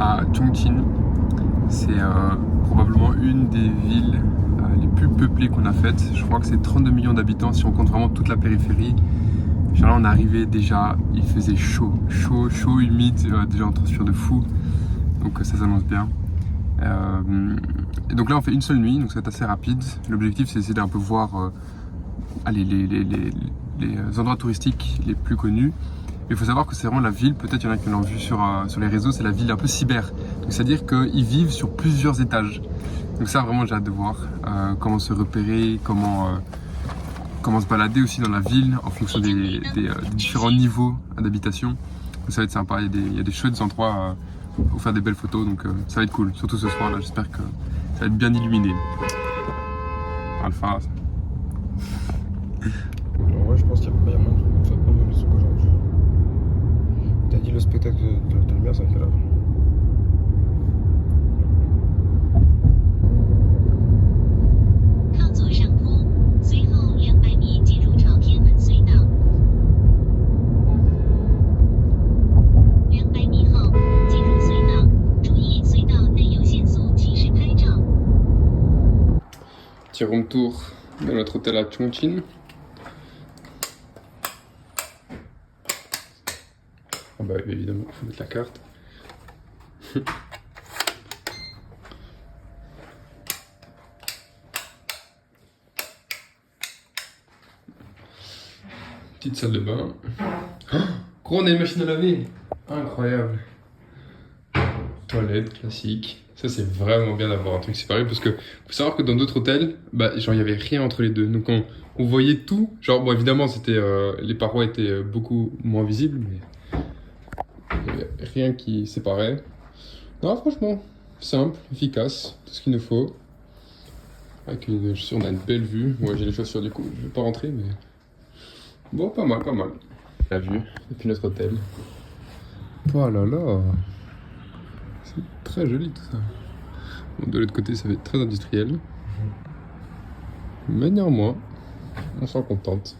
à Chongqing. C'est probablement une des villes les plus peuplées qu'on a faites. Je crois que c'est 32 millions d'habitants si on compte vraiment toute la périphérie. Genre là on est arrivé déjà, il faisait chaud, humide, déjà on transpire de fou. Donc ça s'annonce bien. Et donc là on fait une seule nuit, donc ça va être assez rapide. L'objectif c'est d'essayer d'un peu voir les endroits touristiques les plus connus. Mais il faut savoir que c'est vraiment la ville, peut-être il y en a qui l'ont vu sur les réseaux, c'est la ville un peu cyber. C'est-à-dire qu'ils vivent sur plusieurs étages. Donc ça vraiment j'ai hâte de voir comment se repérer, comment se balader aussi dans la ville en fonction des différents niveaux d'habitation. Donc ça va être sympa, il y a des chouettes endroits pour faire des belles photos, donc ça va être cool. Surtout ce soir là, j'espère que ça va être bien illuminé. Alpha. En vrai, je pense qu'il y a moyen de faire pas mal de trucs aujourd'hui. T'as dit le spectacle de lumière, c'est à quelle heure? Petit room tour de notre hôtel à Chongqing. Ah bah évidemment, il faut mettre la carte. Petite salle de bain. Oh, gros, on a une machine à laver. Incroyable. Toilette classique. Ça c'est vraiment bien d'avoir un truc séparé parce que faut savoir que dans d'autres hôtels, bah genre il y avait rien entre les deux. Donc on voyait tout. Genre bon évidemment c'était les parois étaient beaucoup moins visibles, mais il n'y avait rien qui séparait. Non franchement simple, efficace, tout ce qu'il nous faut. Avec une chaussure, on a une belle vue. Moi j'ai les chaussures du coup, je vais pas rentrer mais bon pas mal. La vue depuis notre hôtel. Oh là là. C'est très joli tout ça. Bon, de l'autre côté, ça va être très industriel. Mais néanmoins, on s'en contente.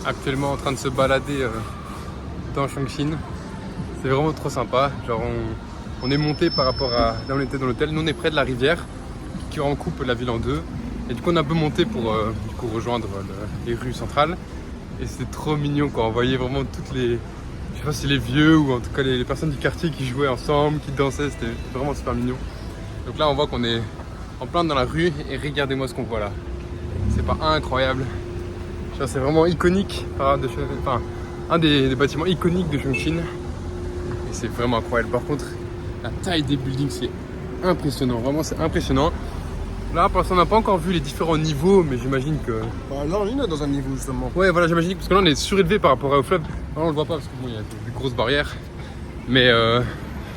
Actuellement en train de se balader dans Chongqing. C'est vraiment trop sympa. Genre on est monté par rapport à là où on était dans l'hôtel. Nous on est près de la rivière qui en coupe la ville en deux. Et du coup on a un peu monté pour du coup, rejoindre les rues centrales. Et c'était trop mignon quand on voyait vraiment toutes les... Je sais pas si les vieux ou en tout cas les personnes du quartier qui jouaient ensemble, qui dansaient. C'était vraiment super mignon. Donc là on voit qu'on est en plein dans la rue et regardez-moi ce qu'on voit là. C'est pas incroyable. C'est vraiment iconique, enfin, un des bâtiments iconiques de Chongqing. Et c'est vraiment incroyable. Par contre, la taille des buildings, c'est impressionnant. Vraiment, c'est impressionnant. Là, pour l'instant, on n'a pas encore vu les différents niveaux, mais j'imagine que... Bah là, on est dans un niveau justement. Ouais, voilà, j'imagine, parce que là, on est surélevé par rapport au fleuve. Là, on le voit pas parce qu'il bon, y a des grosses barrières. Mais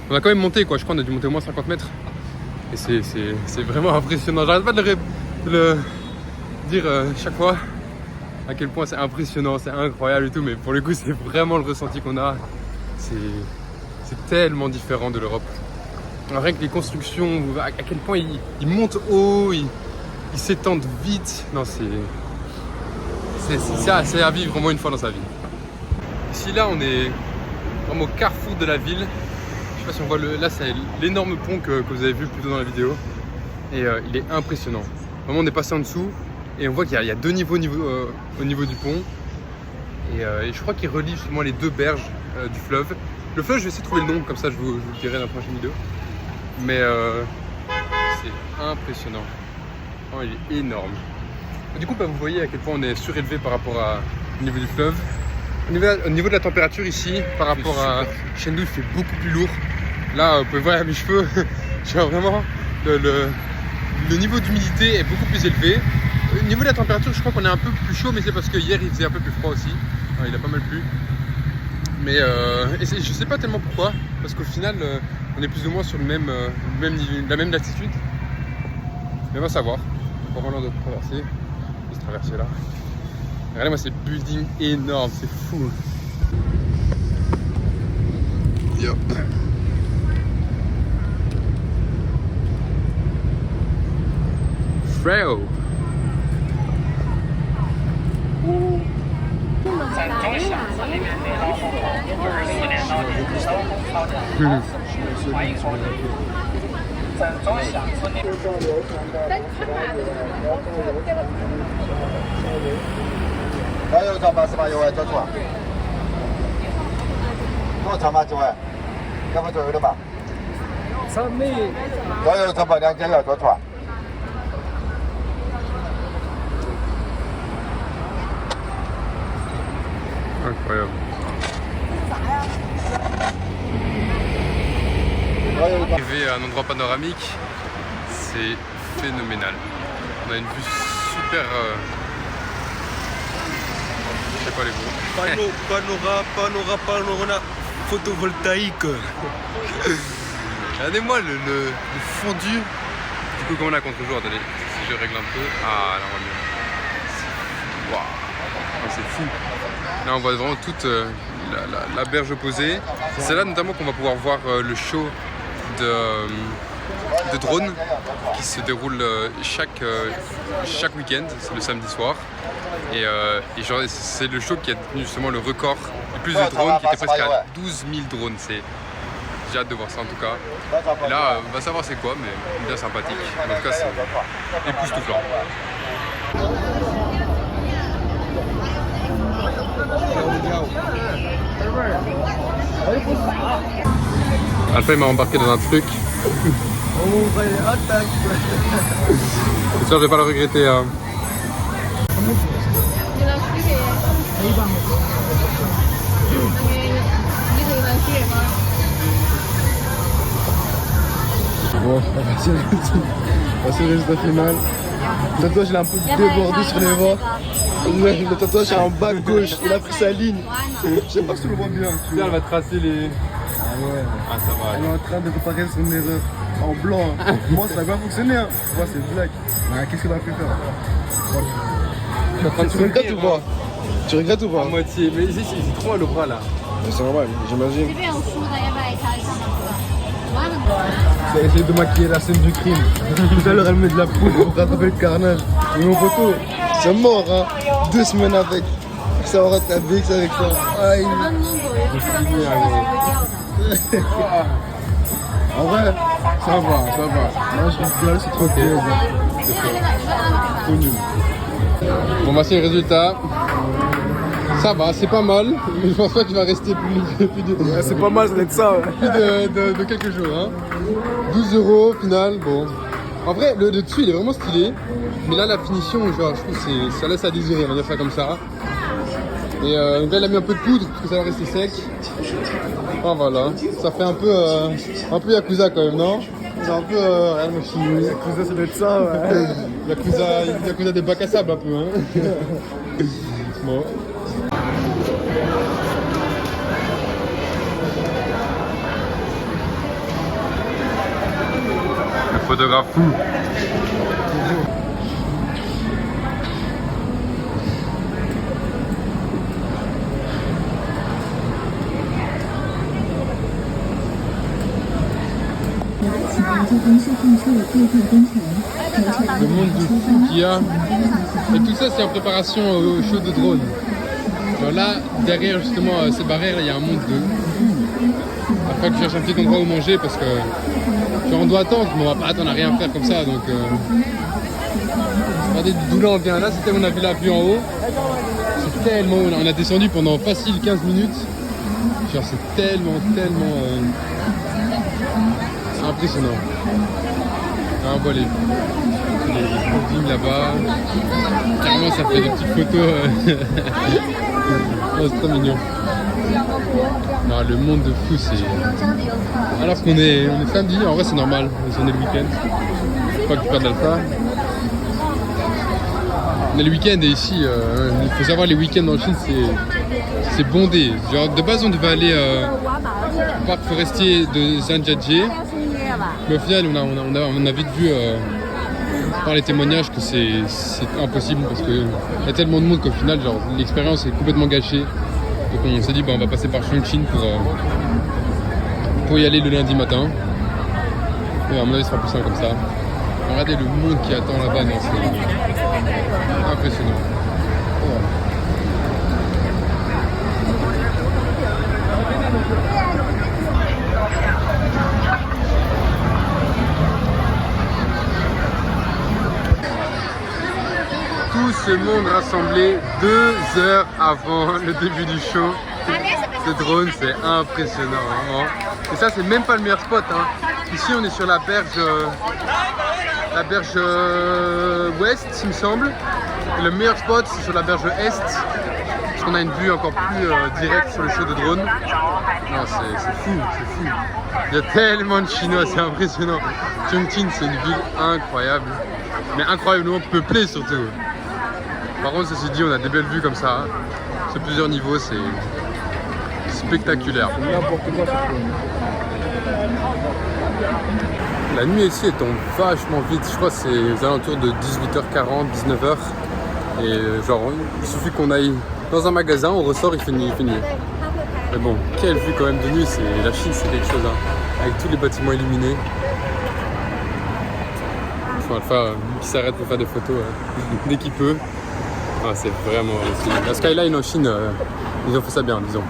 on a quand même monté, quoi. Je crois qu'on a dû monter au moins 50 mètres. Et c'est vraiment impressionnant. J'arrête pas de le dire chaque fois à quel point c'est impressionnant, c'est incroyable et tout, mais pour le coup c'est vraiment le ressenti qu'on a. C'est tellement différent de l'Europe. Rien que les constructions, à quel point ils montent haut, ils s'étendent vite. Non, c'est à vivre vraiment une fois dans sa vie. Ici là on est vraiment au carrefour de la ville. Je sais pas si on voit là c'est l'énorme pont que vous avez vu plus tôt dans la vidéo. Et il est impressionnant. Vraiment on est passé en dessous. Et on voit qu'il y a deux niveaux au niveau du pont. Et je crois qu'il relie justement les deux berges du fleuve. Le fleuve, je vais essayer de trouver le nom, comme ça je vous le dirai dans la prochaine vidéo. Mais c'est impressionnant. Oh, il est énorme. Du coup, vous voyez à quel point on est surélevé par rapport au niveau du fleuve. Au niveau de la température ici, par rapport à Chengdu, il fait beaucoup plus lourd. Là, vous pouvez voir à mes cheveux, je vois vraiment le niveau d'humidité est beaucoup plus élevé. Au niveau de la température, je crois qu'on est un peu plus chaud, mais c'est parce que hier il faisait un peu plus froid aussi. Enfin, il a pas mal plu. Mais je sais pas tellement pourquoi, parce qu'au final, on est plus ou moins sur la même latitude. Mais on va savoir. On va vraiment traverser. On va se traverser là. Regardez-moi ces buildings énormes, c'est fou. Yo. Freo.左右转八十八右外左转，多长吗？这位，要不左右的吧？左右转吧，2间要左转。Incroyable. Arrivé à un endroit panoramique, c'est phénoménal. On a une vue super. Je sais pas les mots. Panorama photovoltaïque. Regardez-moi le fondu. Du coup, comme on a contre-jour, attendez, si je règle un peu. Ah, là on va mieux. Waouh, oh, c'est fou. Là, on voit vraiment toute la berge opposée. C'est là notamment qu'on va pouvoir voir le show de drones qui se déroule chaque week-end, c'est le samedi soir. Et genre, c'est le show qui a tenu justement le record du plus de drones, qui était presque à 12 000 drones. J'ai hâte de voir ça en tout cas. Et là, on va savoir c'est quoi, mais bien sympathique. En tout cas, c'est époustouflant. Alpha m'a embarqué dans un truc. J'espère que je vais pas le regretter. Hein. Bon, voici le résultat final. Le tatouage il a un peu débordé sur les bras. Le tatouage est en bas gauche, il a pris sa ligne. Je sais pas si tu le vois bien. Elle va tracer les. Ah ouais. Ah ça va. Elle est en train de réparer son erreur en blanc. Moi ça va bien fonctionner. Hein. Moi c'est black. Qu'est-ce qu'il a pu faire? Tu regrettes ou pas? Tu regrettes ou pas? À moitié, mais c'est trop mal au bras là. C'est normal, j'imagine. J'ai essayé de maquiller la scène du crime. Tout à l'heure elle met de la poudre pour rattraper le carnage. Mais mon poteau, c'est mort hein. 2 semaines avec. Ça aura ta BX avec ça. Aïe. En vrai, ça va. Moi je rigole, c'est trop cool. C'est nul. Bon, voici le résultat. Ça va, c'est pas mal, mais je pense pas qu'il va rester plus de. Ouais, c'est pas mal, ça va être ça. Ouais. Plus de quelques jours. Hein. 12 € au final, bon. En vrai, le dessus il est vraiment stylé, mais là la finition, genre, je trouve que ça laisse à désirer, on va dire ça comme ça. Et donc là, il a mis un peu de poudre parce que ça va rester sec. Ah voilà, ça fait un peu Yakuza quand même, non? C'est un peu Real Machine. Yakuza, ça doit être ça, ouais. Yakuza des bacs à sable un peu, hein. Bon. Le photographe fou. Le monde de fou qu'il y a. Et tout ça, c'est en préparation au show de drone. Alors là, derrière justement ces barrières, il y a un monde de fou. Après que je cherche un petit endroit où manger parce que genre, on doit attendre, mais on va pas attendre à rien faire comme ça. Donc, regardez d'où là on vient. Là, c'était on a vu la vue en haut. C'est tellement... On a descendu pendant facile 15 minutes. Genre c'est tellement... C'est impressionnant. Là, on voit les buildings là-bas. Carrément ça fait des petites photos. Oh, c'est trop mignon. Non, le monde de fou c'est... Alors qu'on est samedi, en vrai c'est normal, on est le week-end. Faut pas que tu perdes l'alpha. On est le week-end et ici, il faut savoir les week-ends en Chine c'est bondé. Genre de base on devait aller au parc forestier de Zhangjiajie. Mais au final on a vite vu par les témoignages que c'est impossible parce qu'il y a tellement de monde qu'au final genre l'expérience est complètement gâchée. Donc on s'est dit on va passer par Chongqing pour y aller le lundi matin. Et à mon avis ce sera plus simple comme ça. Regardez le monde qui attend là-bas, c'est impressionnant. Oh. Tout ce monde rassemblé 2 heures avant le début du show. Ce drone, c'est impressionnant, vraiment. Et ça, c'est même pas le meilleur spot. Hein. Ici, on est sur la berge ouest, il me semble. Et le meilleur spot, c'est sur la berge est, parce qu'on a une vue encore plus directe sur le show de drone. Non, c'est fou, c'est fou. Il y a tellement de Chinois, c'est impressionnant. Chongqing, c'est une ville incroyable, mais incroyablement peuplée surtout. Par contre, ceci dit, on a des belles vues comme ça. Sur plusieurs niveaux, c'est spectaculaire. La nuit ici elle tombe vachement vite, je crois que c'est aux alentours de 18h40, 19h. Et genre, il suffit qu'on aille dans un magasin, on ressort, il fait nuit. Mais bon, quelle vue quand même de nuit, la Chine c'est quelque chose, hein, avec tous les bâtiments illuminés. Enfin, Alpha qui s'arrête pour faire des photos dès qu'il peut. Ah, c'est vraiment... La skyline en Chine, ils ont fait ça bien, disons.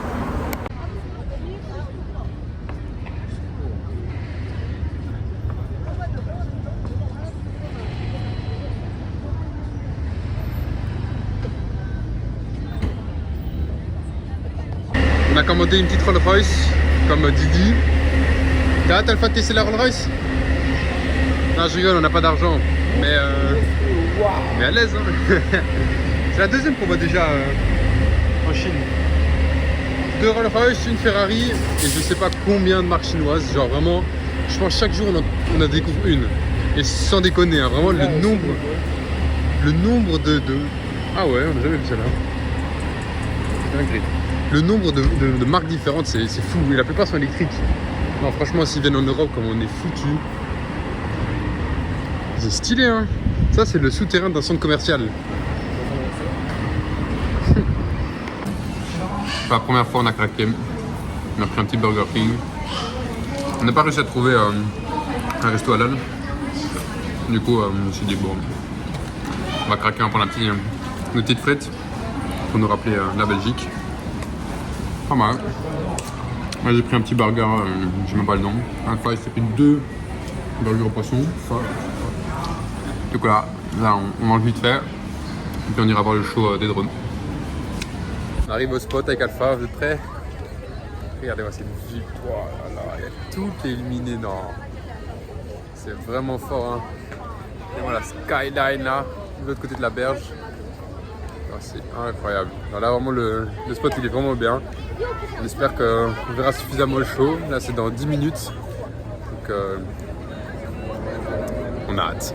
On a commandé une petite Rolls Royce, comme Didi. T'as hâte, Alpha, de tester la Rolls Royce? Non, je rigole, on n'a pas d'argent. Mais à l'aise, hein. C'est la deuxième qu'on voit déjà en Chine. 2 Rolls Royce, une Ferrari et je sais pas combien de marques chinoises. Genre vraiment, je pense chaque jour on en découvre une. Et sans déconner, hein, vraiment le nombre de... Ah ouais, on n'a jamais vu ça là. C'est dingue. Le nombre de marques différentes, c'est fou. Et la plupart sont électriques. Non, franchement, s'ils viennent en Europe, comme on est foutus. C'est stylé, hein. Ça, c'est le souterrain d'un centre commercial. Pour la première fois, on a craqué. On a pris un petit Burger King. On n'a pas réussi à trouver un resto halal. Du coup, je me suis dit, bon, on va craquer un peu une petite frite pour nous rappeler la Belgique. Pas mal. Moi, j'ai pris un petit burger, je sais même pas le nom. Un fois, il s'est pris 2 burgers au poisson. Donc voilà, là, on mange vite fait. Et puis on ira voir le show des drones. On arrive au spot avec Alpha, vous êtes prêts? Regardez-moi cette vue, oh là là, il y a tout qui est illuminé, non. C'est vraiment fort, hein. Et voilà, skyline là, de l'autre côté de la berge. Oh, c'est incroyable. Alors là, vraiment, le spot il est vraiment bien. On espère qu'on verra suffisamment le show. Là, c'est dans 10 minutes. Donc, on a hâte.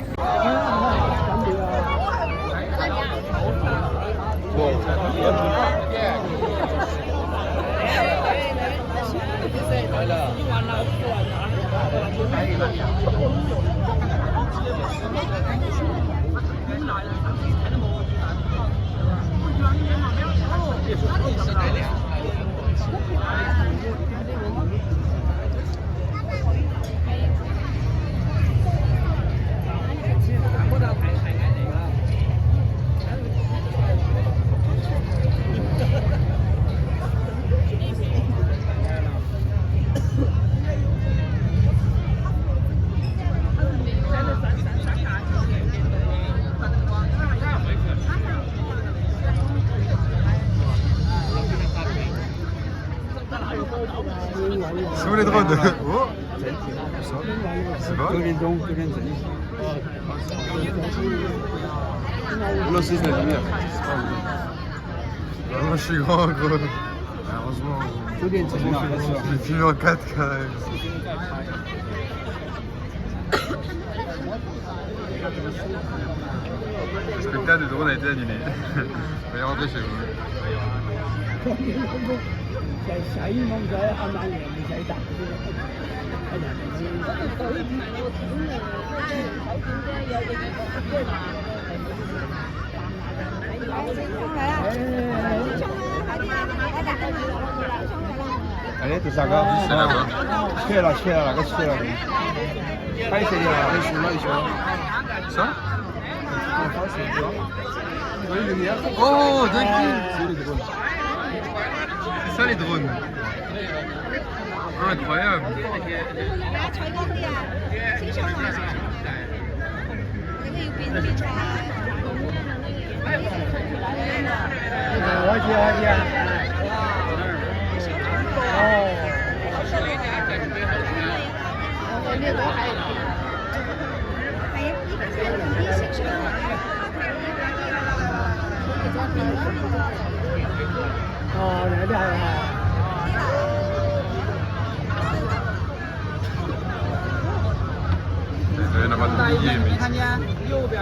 哦，是吧？俄罗斯在里面。Moi, je suis grand, gros. Malheureusement. 9点整了， Je suis plus en 4 quand même. Le spectacle de drone a été annulé. Veuillez rentrer chez vous. 下雨嘛，在还蛮冷，下雨大。哎，第三个，是那个。起来了，那个起来了。白色的那个是哪一种？啥？Oh, d'accord. C'est ça les drones. Incroyable. 哦，那边还。对，那么多页面。看见右边。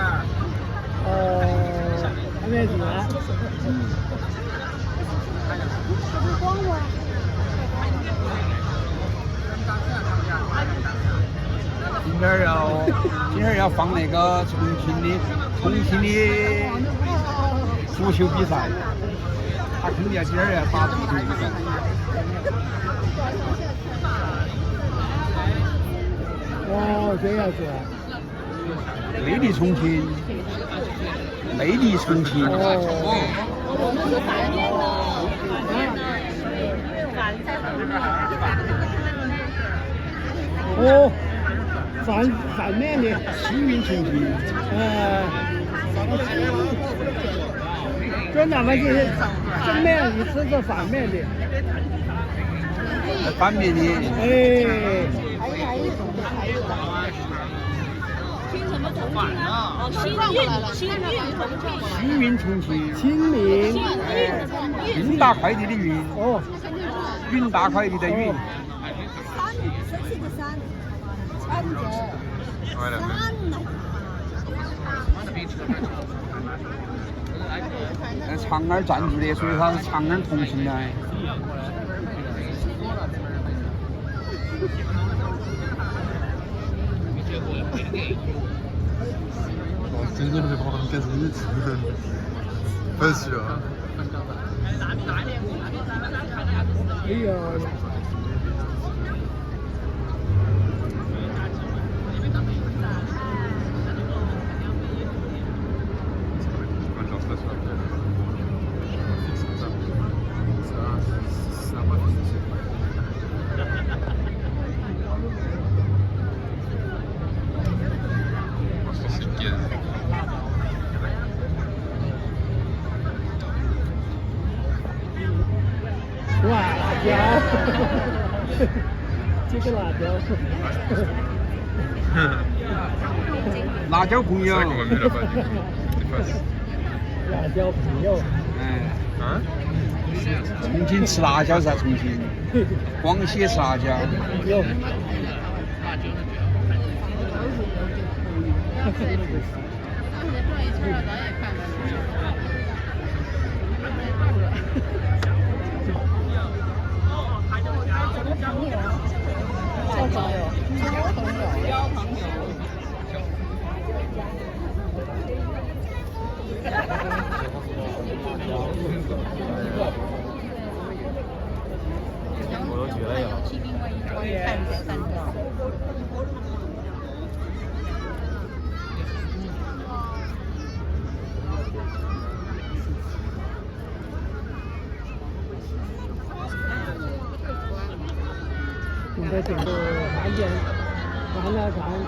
那边是哪？今天要放那个重庆的足球比赛，他肯定要今儿要打足球比赛。哦，这样子。魅力重庆，魅力重庆。哦，反面的幸运重庆，这哪么就是正面一次是反面的，反面的，哎。幸运重庆，清明，运达快递的运，哦，运达快递的运。长安赞助的，所以它是长安同行的。Deuxième, je vais prendre 15 minutes. Pas sûr.这个辣椒，辣椒朋友，辣椒朋友，哎，重庆吃辣椒噻，重庆，广西吃辣椒。有。我都觉得有。现在整个饭店完了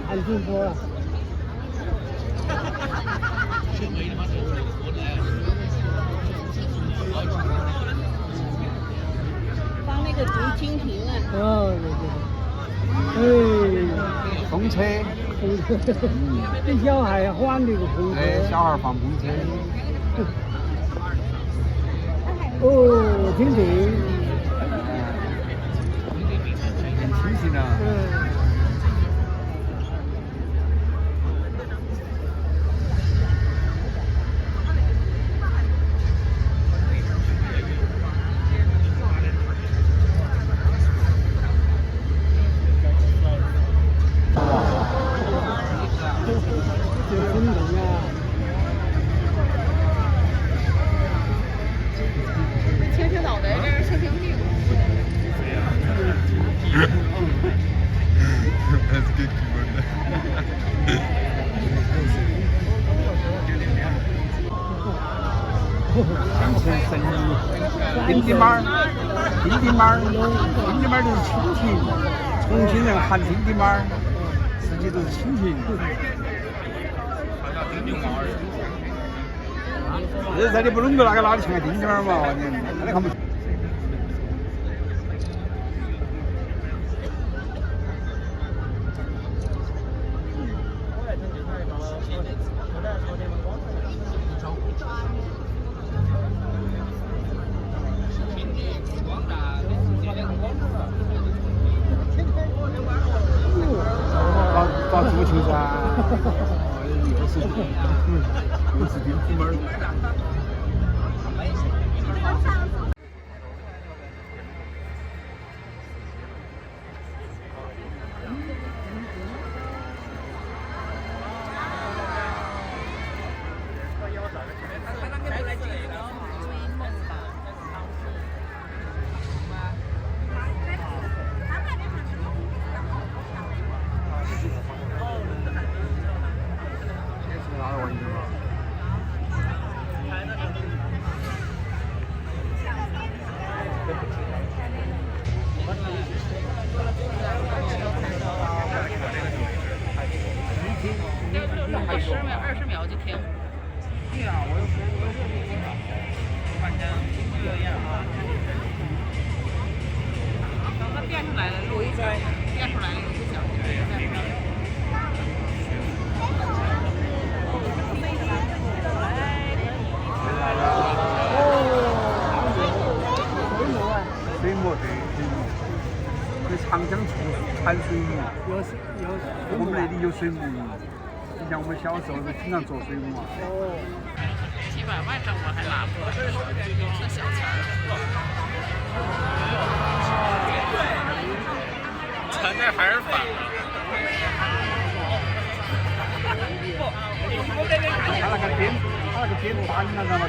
看直播了。放那个竹蜻蜓啊。哦，对对对。风车，给小孩玩那个风车。哎，小孩放风车。哦，挺对。很清醒了。丁丁妈儿，丁丁妈儿，丁丁妈儿都是蜻蜓，重庆人喊丁丁妈儿，自己都是蜻蜓。这里不弄个那个哪里像个丁丁儿嘛？你看不。打足球噻，又是丁子妹儿。20秒就停。对呀，我半天等它变出来了，录一下，变出来了就讲。水磨对，水磨。那长江产水母，我们那里有水母。你像我们小时候都经常做水母啊。几百万挣我还拿不出来，这小钱儿。咱这还是反了。他那个边板那个嘛。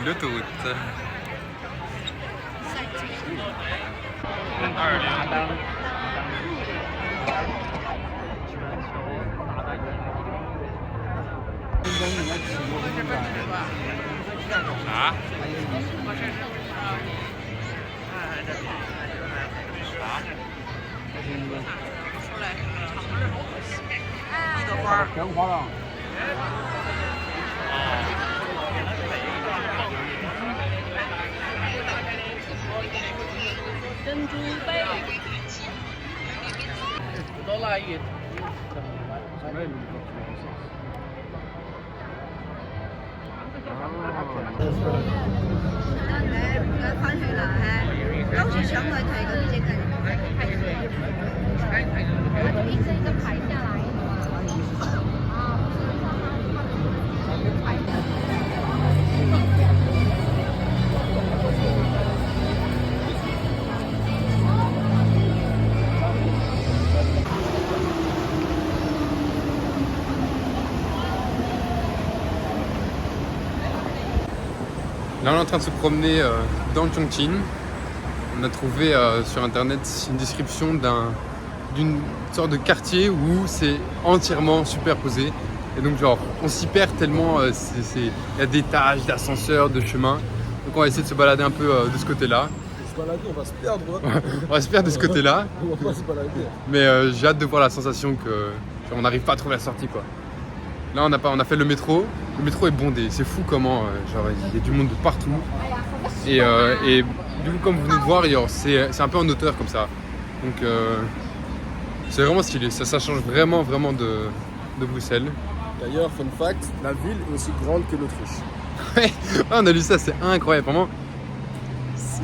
L'autoroute. Ah. Là, on est en train de se promener dans Chongqing. On a trouvé sur internet une description d'une sorte de quartier où c'est entièrement superposé. Et donc genre on s'y perd tellement, il y a d'étages, d'ascenseurs, de chemins. Donc on va essayer de se balader un peu de ce côté-là. Se balader, on va se perdre. Hein. On va se perdre de ce côté-là. On va pas se balader. Mais j'ai hâte de voir la sensation que on n'arrive pas à trouver la sortie quoi. Là on a fait le métro est bondé, c'est fou comment genre il y a du monde de partout. Et du coup comme vous venez de voir, c'est un peu en hauteur comme ça. Donc c'est vraiment stylé, ça change vraiment de Bruxelles. D'ailleurs, fun fact, la ville est aussi grande que l'Autriche. Ouais, on a lu ça, c'est incroyable, vraiment.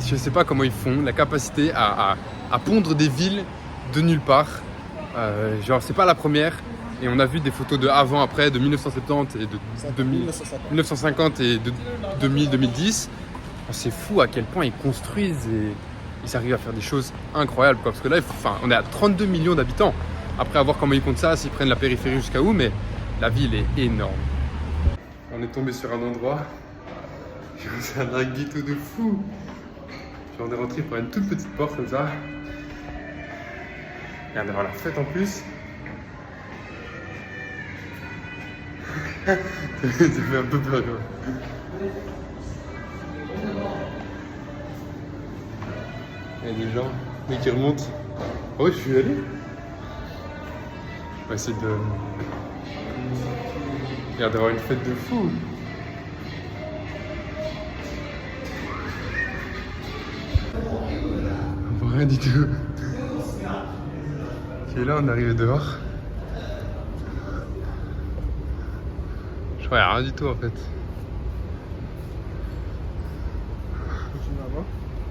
Je sais pas comment ils font, la capacité à pondre des villes de nulle part. Genre, c'est pas la première. Et on a vu des photos de avant, après, de 1970 et de 1950 et de 2010. C'est fou à quel point ils construisent et ils arrivent à faire des choses incroyables. Quoi. Parce que là, on est à 32 millions d'habitants. Après, à voir comment ils comptent ça, s'ils prennent la périphérie jusqu'à où, mais la ville est énorme. On est tombé sur un endroit. C'est un ghetto de fou. On est rentré par une toute petite porte comme ça. Et on va avoir la fête en plus. Ça fait un peu peur. Il y a des gens qui remontent. Oh, je suis allé. On va essayer de... Regarde, d'avoir une fête de fou. On voit rien du tout. Et là, on est arrivé dehors. Je vois rien du tout en fait.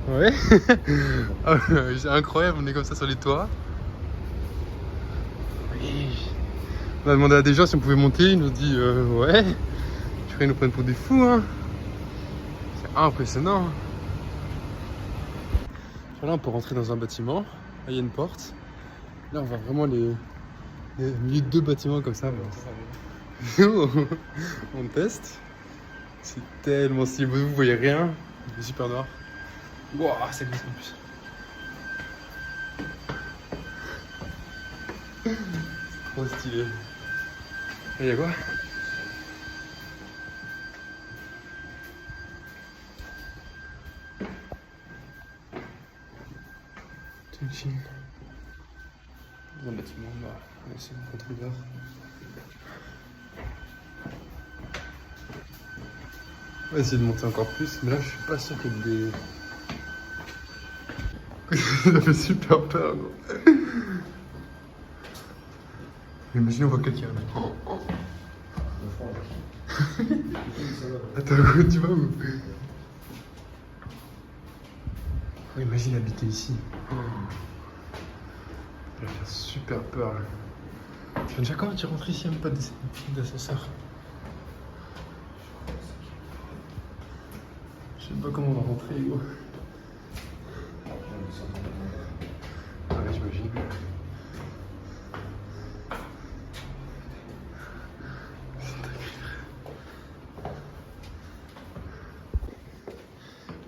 Ouais. C'est incroyable, on est comme ça sur les toits. On a demandé à des gens si on pouvait monter, ils nous ont dit ouais. Je crois qu'ils nous prennent pour des fous hein. C'est impressionnant. Là on peut rentrer dans un bâtiment, là il y a une porte. Là on voit vraiment les milieu de deux bâtiments comme ça. On teste. C'est tellement stylé, vous voyez rien, c'est super noir. Wouah, ça glisse en plus. Trop stylé. Et y'a quoi? Tunching. Dans un bâtiment, on va essayer de rentrer dehors. On va essayer de monter encore plus, mais là je suis pas sûr qu'il y ait des... Ça fait super peur gros. Imaginez on voit quelqu'un là. Attends, tu vas où? Oh, imagine habiter ici. Ça va faire super peur là. Déjà comment tu rentres ici, même pas d'ascenseur? Je sais pas comment on va rentrer gros. Ouais j'imagine.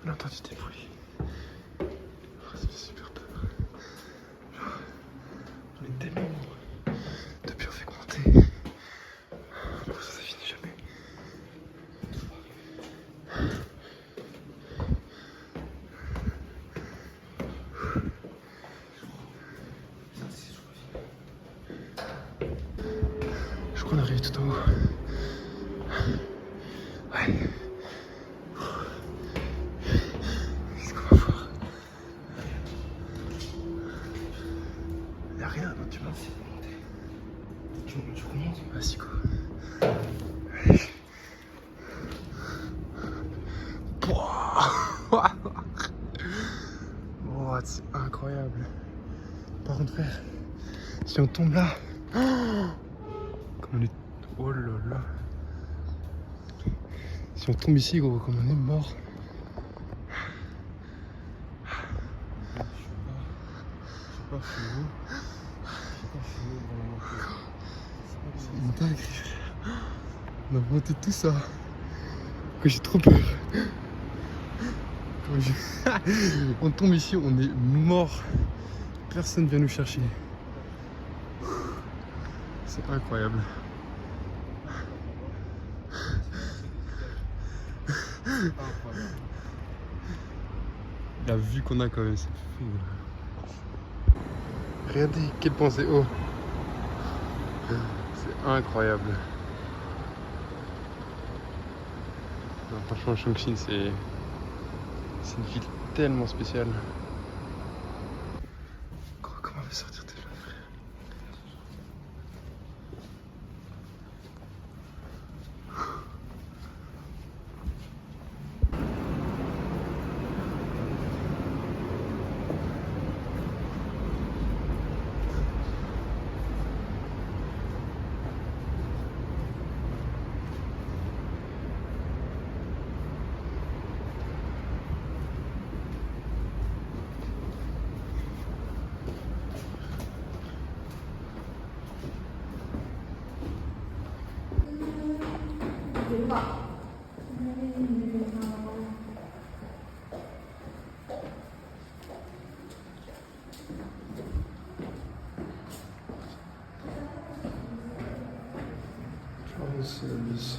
On a entendu des bruits. Oh, ça fait super peur. Genre, on est tellement nombreux. Depuis on fait monter. Oh, ça finit jamais. Je crois qu'on arrive tout en haut. Ouais. Qu'est-ce qu'on va voir? Il n'y a rien, non, tu vas. Tu remontes? Vas-y, quoi. Allez. Oh, c'est incroyable. Par contre, frère, si on tombe là. Comme on est... Oh là là. Si on tombe ici, gros, comme on est mort. Je sais pas, c'est une dinguerie. On a monté tout ça. Que j'ai trop peur. On tombe ici, on est mort. Personne vient nous chercher. C'est incroyable. La vue qu'on a quand même, c'est fou. Regardez, quel point c'est haut. C'est incroyable. Non, franchement, Chongqing, c'est une ville tellement spéciale. Comment on va sortir de là, frère? Service.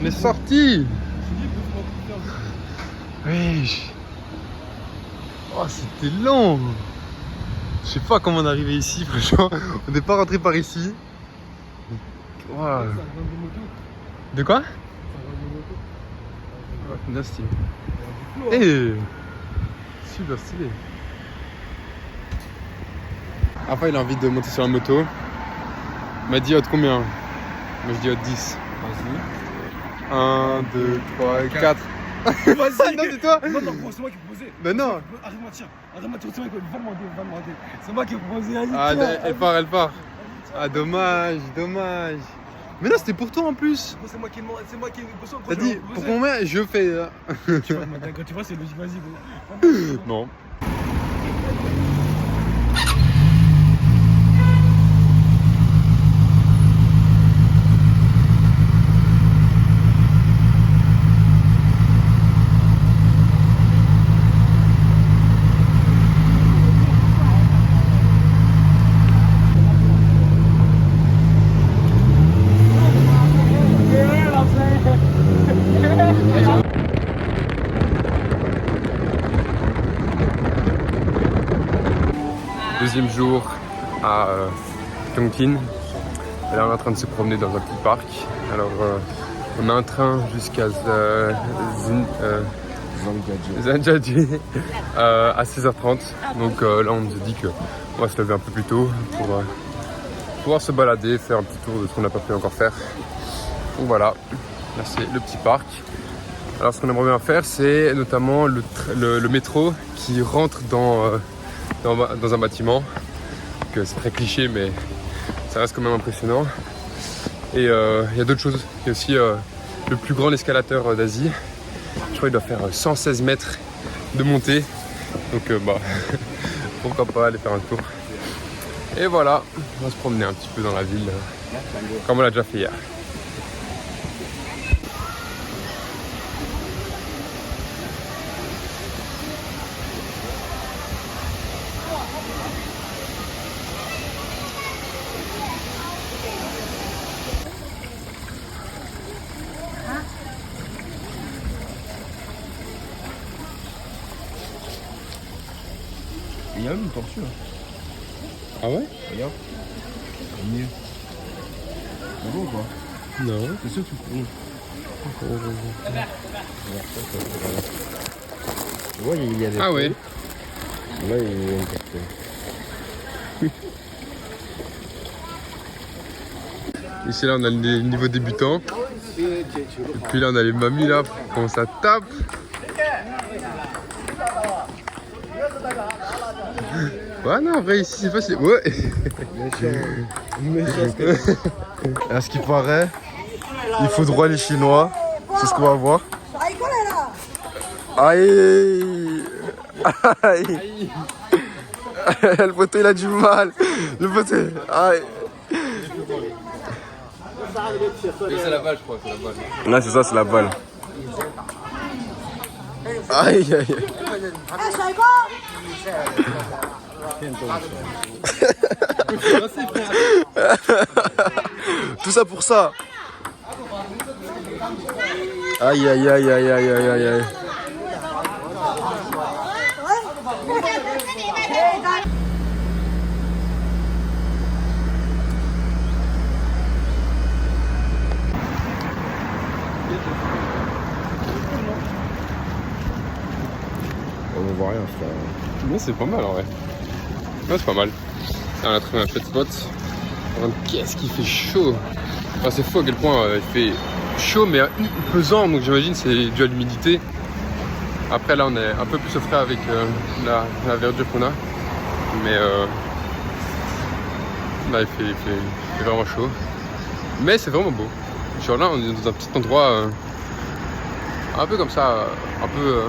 On est sorti. Oui. Oh, c'était long. Je sais pas comment on est arrivé ici, franchement. On n'est pas rentré par ici. Wow. De quoi? Nasty. Eh, super stylé. Après, il a envie de monter sur la moto. Il m'a dit hot combien? Moi je dis hot 10. Vas-y. 1, 2, 3, 4. Vas-y, non, c'est toi. Non, non, c'est moi qui ai proposé. Mais non. Arrête-moi, tiens. Arrête-moi, tiens, c'est moi qui va demander. C'est moi qui ai proposé. Ah, elle part. Ah, dommage. Mais non, c'était pour toi en plus. C'est moi qui ai proposé. T'as dit, pour combien je fais. Quand tu vois, c'est logique, vas-y. Non. Deuxième jour à Chongqing. Et là on est en train de se promener dans un petit parc. Alors on a un train jusqu'à Zhangjiajie à 16h30. Donc là on nous a dit qu'on va se lever un peu plus tôt pour pouvoir se balader, faire un petit tour de ce qu'on n'a pas pu encore faire. Donc voilà, là c'est le petit parc. Alors ce qu'on aimerait bien faire, c'est notamment le métro qui rentre dans un bâtiment. C'est très cliché, mais ça reste quand même impressionnant. Et il y a d'autres choses. Il y a aussi le plus grand escalateur d'Asie. Je crois qu'il doit faire 116 mètres de montée. Donc pourquoi pas aller faire un tour. Et voilà, on va se promener un petit peu dans la ville, comme on l'a déjà fait hier. Il y a même une tortue là. Ah ouais? Regarde. Mieux. C'est bon ou pas? Non. C'est sûr que tu prends. Tu vois, il y a des. Ah ouais. Là, il y a une tortue. Ici là on a le niveau débutant. Et puis là on a les mamies là, comment ça tape. Ouais non, en vrai ici c'est facile. Ouais. À ce qui paraît, il faut droit les Chinois. C'est ce qu'on va voir. Aïe. Aïe. Le poteau il a du mal. Le poteau. Aïe. C'est la balle, je crois, c'est la balle. Non, c'est ça, c'est la balle. Aïe, aïe. Tout ça pour ça. Aïe, aïe, aïe, aïe, aïe, aïe, aïe, aïe. On voit rien, frère. Non, c'est pas mal en vrai. Ouais, c'est pas mal. Là, on a trouvé un chouette spot. Qu'est-ce qu'il fait chaud. Enfin, c'est fou à quel point il fait chaud mais pesant, donc j'imagine c'est dû à l'humidité. Après là on est un peu plus au frais avec la verdure qu'on a. Mais là il fait vraiment chaud. Mais c'est vraiment beau. Genre là on est dans un petit endroit un peu comme ça, un peu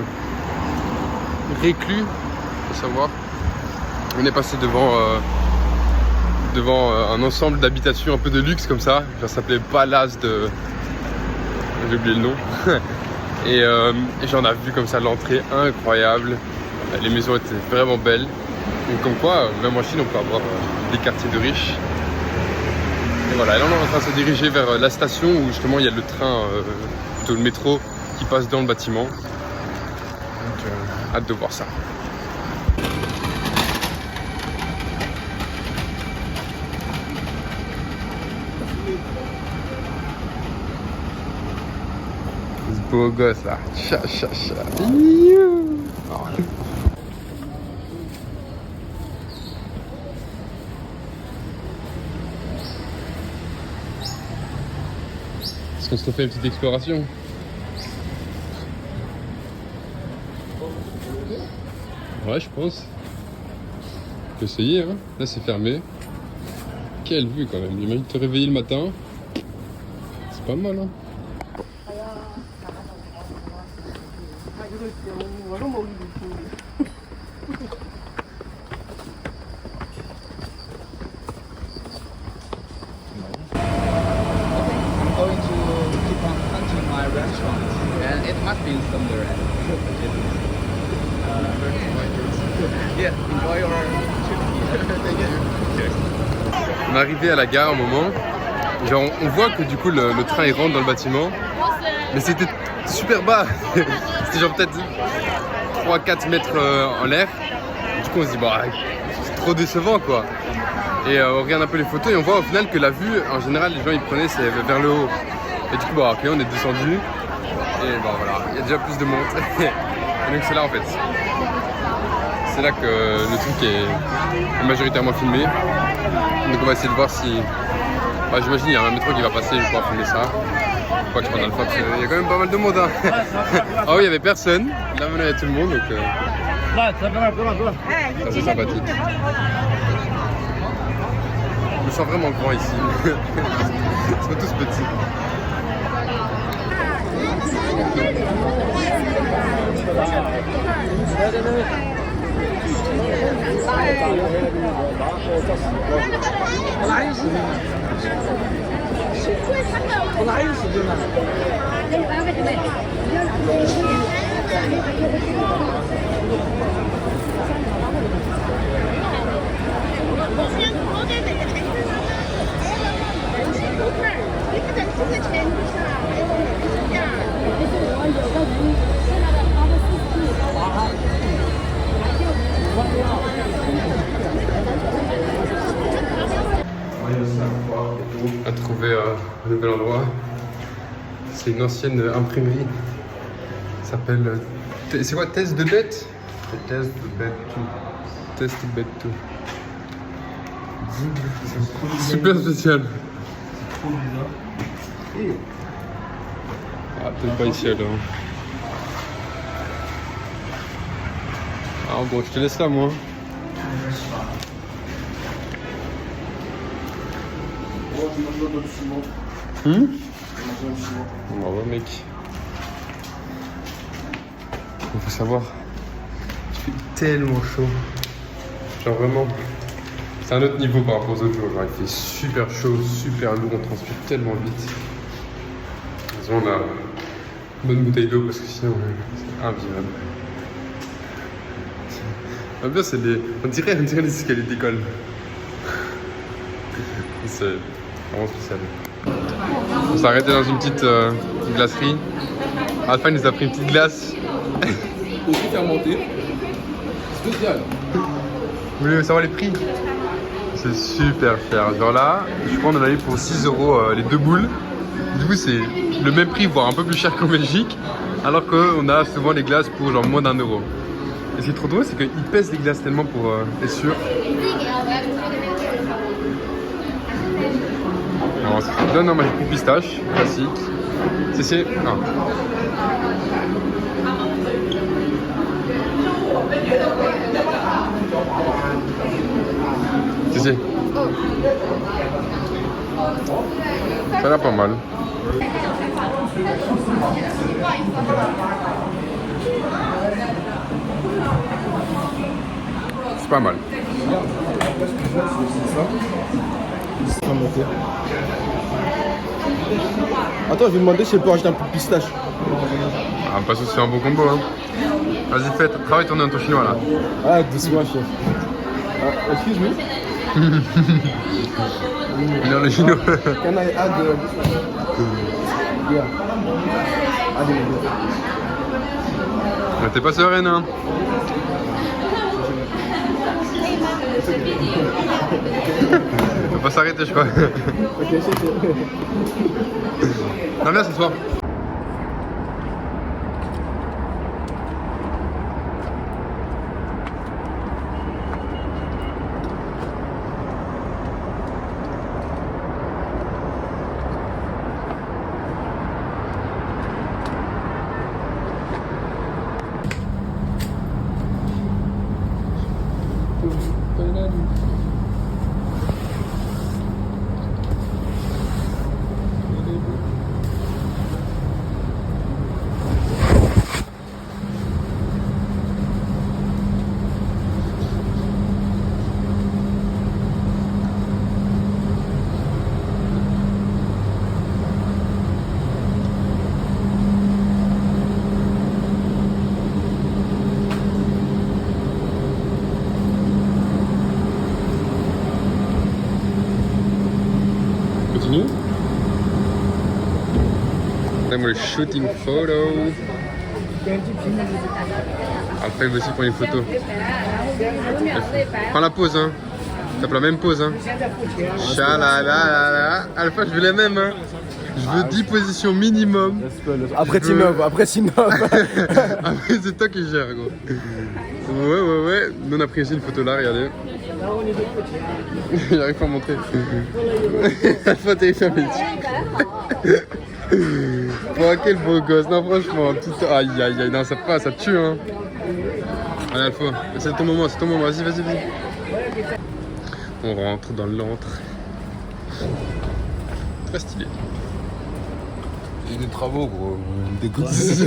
réclus, faut savoir. On est passé devant un ensemble d'habitations un peu de luxe comme ça. Ça s'appelait Palace de... J'ai oublié le nom. et j'en ai vu comme ça l'entrée incroyable. Les maisons étaient vraiment belles. Donc comme quoi, même en Chine, on peut avoir des quartiers de riches. Et voilà, et là on est en train de se diriger vers la station où justement il y a le train, plutôt le métro, qui passe dans le bâtiment. Donc hâte de voir ça. Ce beau gosse là. Cha. Est-ce qu'on se refait une petite exploration? Ouais, je pense. On peut essayer, hein. Là, c'est fermé. Quelle vue quand même. Imagine te réveiller le matin. C'est pas mal, hein. Going to keep on hunting my restaurant, and it must be somewhere. Yeah, enjoy your trip. On est arrivé à la gare un moment. Genre, on voit que du coup le train il rentre dans le bâtiment, mais c'était super bas. C'était genre peut-être 3-4 mètres en l'air. Du coup on se dit bah c'est trop décevant quoi. Et on regarde un peu les photos et on voit au final que la vue, en général, les gens ils prenaient c'est vers le haut. Et du coup, bah, ok, on est descendu. Et bah voilà, il y a déjà plus de monde. Et donc c'est là en fait. C'est là que le truc est majoritairement filmé. Donc on va essayer de voir si... Bah, j'imagine il y a un métro qui va passer, je vais pouvoir filmer ça. Faut pas que je prenne le parce qu'il y a quand même pas mal de monde. Hein. Ah oui, il n'y avait personne. Là maintenant il y a tout le monde. Donc ça c'est sympathique. Je me sens vraiment grand ici. Ils sont tous petits. À trouver un nouvel endroit. C'est une ancienne imprimerie. Ça s'appelle. C'est quoi, Test de bête? Test de bête tout. Test de bête tout. Super spécial. C'est trop bizarre. Ah, peut-être pas ici alors. Ah bon, je te laisse là moi. On va voir mec. Il faut savoir, il fait tellement chaud. Genre vraiment, c'est un autre niveau par rapport aux autres jours. Genre, il fait super chaud, super lourd, on transpire tellement vite. Heureusement, on a une bonne bouteille d'eau parce que sinon, c'est invivable. Bien, c'est des... on dirait des escaliers d'école. C'est vraiment spécial. On s'est arrêté dans une petite glacerie. À la fin, il nous a pris une petite glace. Aussi fermenté. Spécial. Vous voulez savoir les prix? C'est super cher. Genre là, je crois qu'on en a eu pour 6 € les 2 boules. Du coup, c'est le même prix, voire un peu plus cher qu'en Belgique. Alors qu'on a souvent les glaces pour genre moins d'1 €. Et ce qui est trop drôle, c'est qu'ils pèsent les glaces tellement pour être sûr. Alors, c'est non, moi j'ai pris pistache, classique. C'est. Ah. C'est. Ça a l'air pas mal. C'est pas mal. Attends, je vais demander si elle peut rajouter un peu de pistache. Ah, pas sûr que c'est un bon combo. Hein. Vas-y, fais, travaille ton ton chinois là. Ah, doucement, chef. Ah, excuse me. Non, le chinois. Can I add yeah. Mais t'es pas sereine, hein. On va pas s'arrêter, je crois. Ok, c'est. Non, viens ce soir. Continue. Then we're shooting photo. Après, il veut aussi prendre une photo. Prends la pause, hein. Tape la même pause, hein. Chalalala. Alpha, je veux la même, hein. Je veux 10 positions minimum. Après, Tinov, après Tinov. Après, c'est toi qui gères, gros. Ouais. Nous, on a pris ici une photo là, regardez. J'arrive pas à montrer. Alpha, t'es fermé. Oh, quel beau gosse. Non, franchement, tout... Aïe, non, ça passe, ça tue, hein. Allez, Alpha, c'est ton moment, vas-y. On rentre dans l'antre. Très stylé. J'ai des travaux, gros. Des goûts. C'est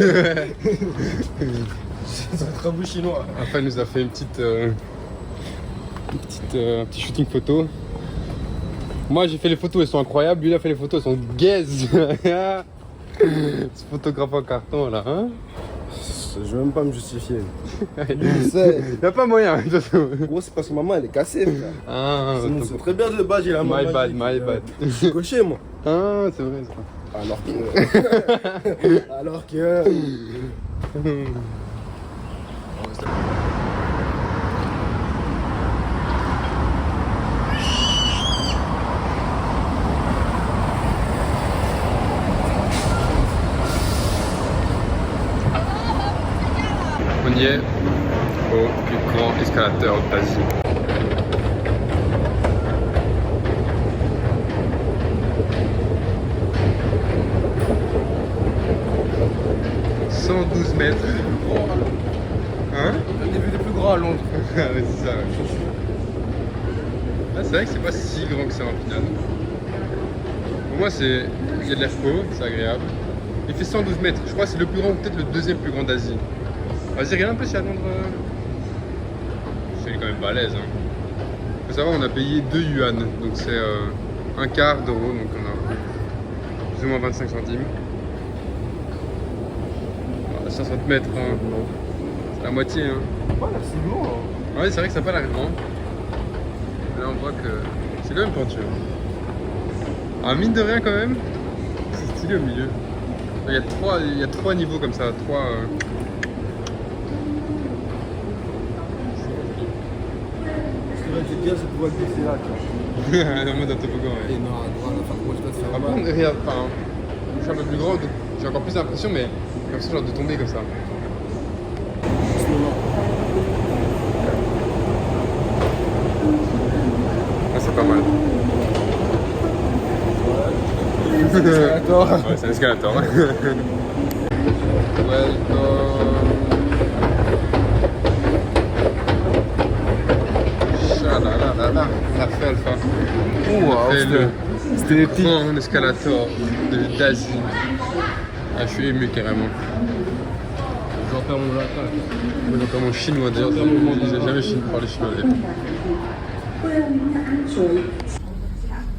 des travaux chinois. Alpha nous a fait un petit shooting photo. Moi j'ai fait les photos, elles sont incroyables. Lui il a fait les photos, elles sont gaze. Ce photographe en carton là, hein. Je veux même pas me justifier. Y'a pas moyen, de toute façon. Gros, c'est parce que maman elle est cassée, frère. Ah, C'est très bien de le bas, j'ai la maman. my bad. Je suis gaucher, moi. Ah, c'est vrai, Alors que. On y est au plus grand escalateur d'Asie. « 112 mètres. » Hein? J'en ai vu des plus grands à Londres. Ah ouais, c'est ça, ouais. Ah, c'est vrai que c'est pas si grand que ça en final. Pour moi, il y a de l'air chaud, c'est agréable. Il fait 112 mètres. Je crois que c'est le plus grand ou peut-être le deuxième plus grand d'Asie. Vas-y, regarde un peu si à Londres. C'est quand même balèze, hein. savoir, on a payé 2 yuan, donc c'est un quart d'euro, donc on a plus ou moins 25 centimes. 60 mètres, hein. C'est la moitié. Hein. Ouais, c'est long. Hein. Ouais, c'est vrai que ça n'a pas l'air grand. Mais là, on voit que c'est quand même pointu. Ah, mine de rien, quand même, c'est stylé au milieu. Il y a trois niveaux comme ça, trois. Ce qui va être bien, c'est de pouvoir le glisser là, tu vois. En mode un toboggan, ouais. Et non, à droite, enfin, moi, je dois te faire Par mal. contre, regarde, enfin, je suis un peu plus grand, donc j'ai encore plus d'impression, mais comme ça, genre de tomber comme ça. Ah, c'est pas mal. C'est l'escalator. Ouais, c'est un escalator. Welcome. Chalalala. On a fait Alpha. Wow, On a fait le c'était épique. grand escalator d'Asie. Ah, je suis ému carrément. J'en perds mon latin. Moi j'entends mon chinois d'ailleurs, j'ai jamais parlé chinois d'ailleurs.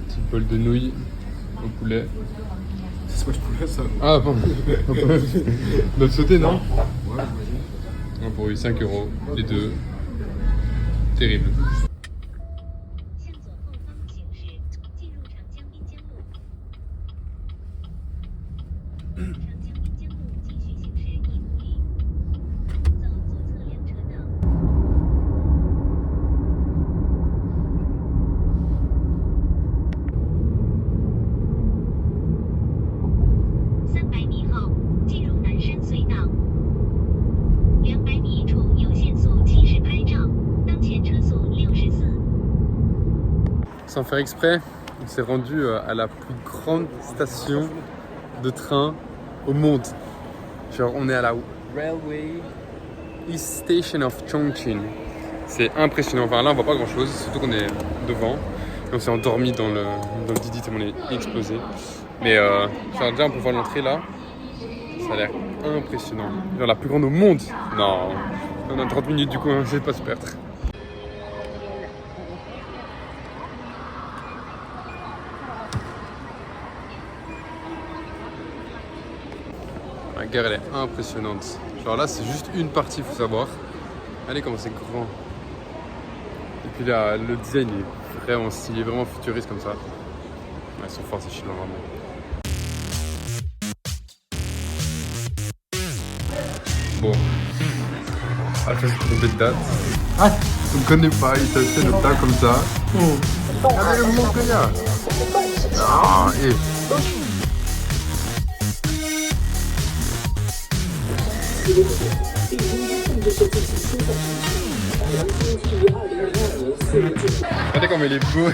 Petit bol de nouilles au poulet. C'est quoi je pouvais ça? Ah bon, doivent sauter non? Ouais, j'imagine. Pour 5 euros, les deux. Terrible. 向左后方行驶，进入长江滨江路。长江滨江路继续行驶1公里，走左侧两车道。300米后进入南山隧道。200米处有限速70拍照，当前车速64。 Sans faire exprès, on s'est rendu à la plus grande station de train au monde. Genre on est à la Railway East Station of Chongqing. C'est impressionnant. Enfin là on voit pas grand chose, surtout qu'on est devant. Et on s'est endormi dans le Didi tellement on est explosé. Mais genre déjà on peut voir l'entrée là. Ça a l'air impressionnant. Genre la plus grande au monde. Non. On a 30 minutes du coup, on essaie de pas se perdre. La gare elle est impressionnante. Genre là c'est juste une partie, faut savoir. Allez comment c'est grand. Et puis là le design est vraiment stylé, vraiment futuriste comme ça. Ouais, ils sont forts ces chinois vraiment. Bon. Ah je suis trompé de date. Ah on ne connaît pas, il s'est fait le tas comme ça. Ah mais le moment qu'il y a. Ah et... Regardez comme il est beau.